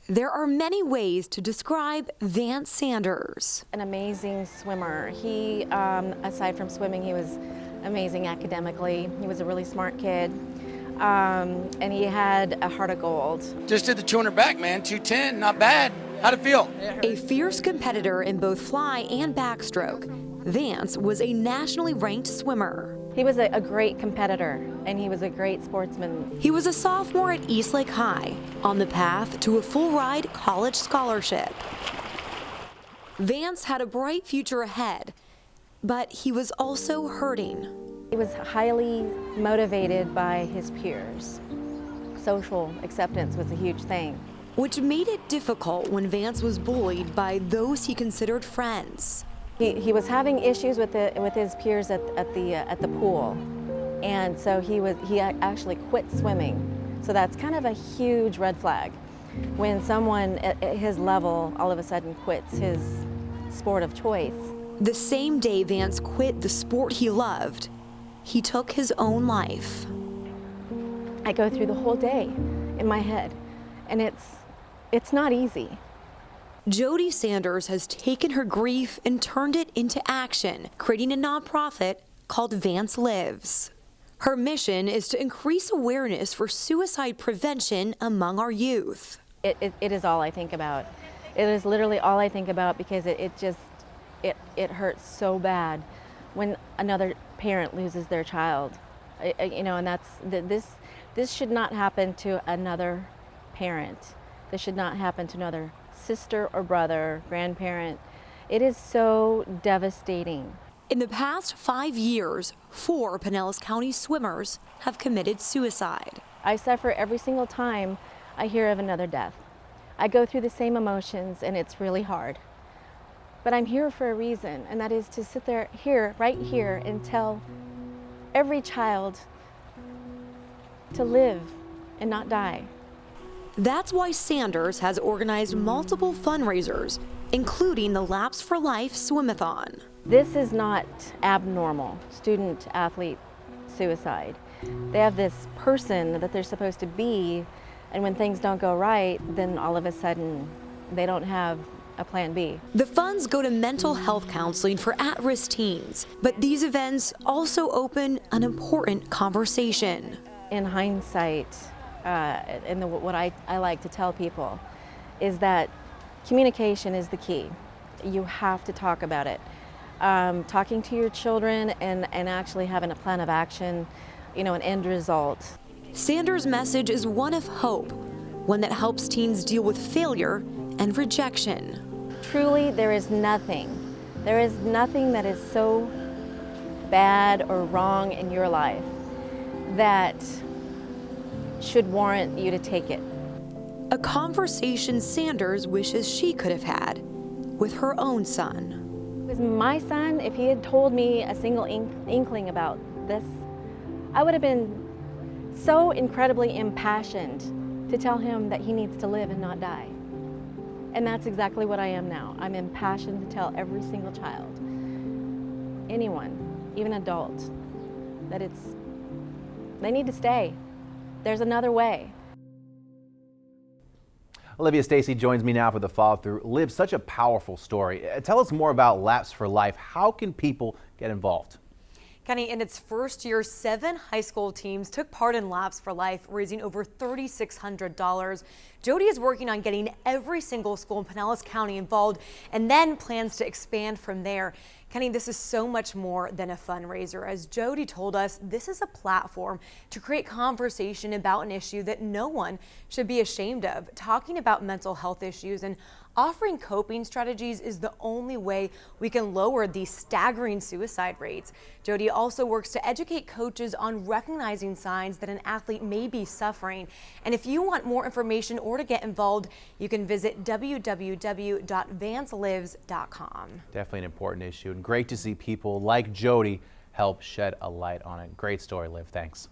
There are many ways to describe Vance Sanders. An amazing swimmer. He, aside from swimming, he was amazing academically. He was a really smart kid, and he had a heart of gold. Just did the 200 back, man, 210, not bad. How'd it feel? A fierce competitor in both fly and backstroke, Vance was a nationally ranked swimmer. He was a great competitor, and he was a great sportsman. He was a sophomore at Eastlake High, on the path to a full-ride college scholarship. Vance had a bright future ahead, but he was also hurting. He was highly motivated by his peers. Social acceptance was a huge thing, Which made it difficult when Vance was bullied by those he considered friends. He was having issues with his peers at the pool, and so he actually quit swimming. So that's kind of a huge red flag when someone at his level all of a sudden quits his sport of choice. The same day Vance quit the sport he loved, he took his own life. I go through the whole day in my head, and it's not easy. Jody Sanders has taken her grief and turned it into action, creating a nonprofit called Vance Lives. Her mission is to increase awareness for suicide prevention among our youth. It is all I think about. It is literally all I think about because it hurts so bad when another parent loses their child. And this should not happen to another parent. This should not happen to another sister or brother, grandparent. It is so devastating. In the past 5 years, 4 Pinellas County swimmers have committed suicide. I suffer every single time I hear of another death. I go through the same emotions, and it's really hard. But I'm here for a reason, and that is to sit right here, and tell every child to live and not die. That's why Sanders has organized multiple fundraisers, including the Laps for Life Swimathon. This is not abnormal student-athlete suicide. They have this person that they're supposed to be, and when things don't go right, then all of a sudden they don't have a plan B. The funds go to mental health counseling for at-risk teens, but these events also open an important conversation. In hindsight, what I like to tell people is that communication is the key. You have to talk about it. Talking to your children and actually having a plan of action, an end result. Sanders' message is one of hope, one that helps teens deal with failure and rejection. Truly, there is nothing that is so bad or wrong in your life that should warrant you to take it. A conversation Sanders wishes she could have had with her own son. Because my son, if he had told me a single inkling about this, I would have been so incredibly impassioned to tell him that he needs to live and not die. And that's exactly what I am now. I'm impassioned to tell every single child, anyone, even adult, that they need to stay. There's another way. Olivia Stacy joins me now for the follow-through. Liv, such a powerful story. Tell us more about Laps for Life. How can people get involved? Kenny, in its first year, 7 high school teams took part in Laps for Life, raising over $3,600. Jody is working on getting every single school in Pinellas County involved and then plans to expand from there. Kenny, this is so much more than a fundraiser. As Jody told us, this is a platform to create conversation about an issue that no one should be ashamed of. Talking about mental health issues and offering coping strategies is the only way we can lower these staggering suicide rates. Jody also works to educate coaches on recognizing signs that an athlete may be suffering. And if you want more information or to get involved, you can visit www.vancelives.com. Definitely an important issue, and great to see people like Jody help shed a light on it. Great story, Liv. Thanks.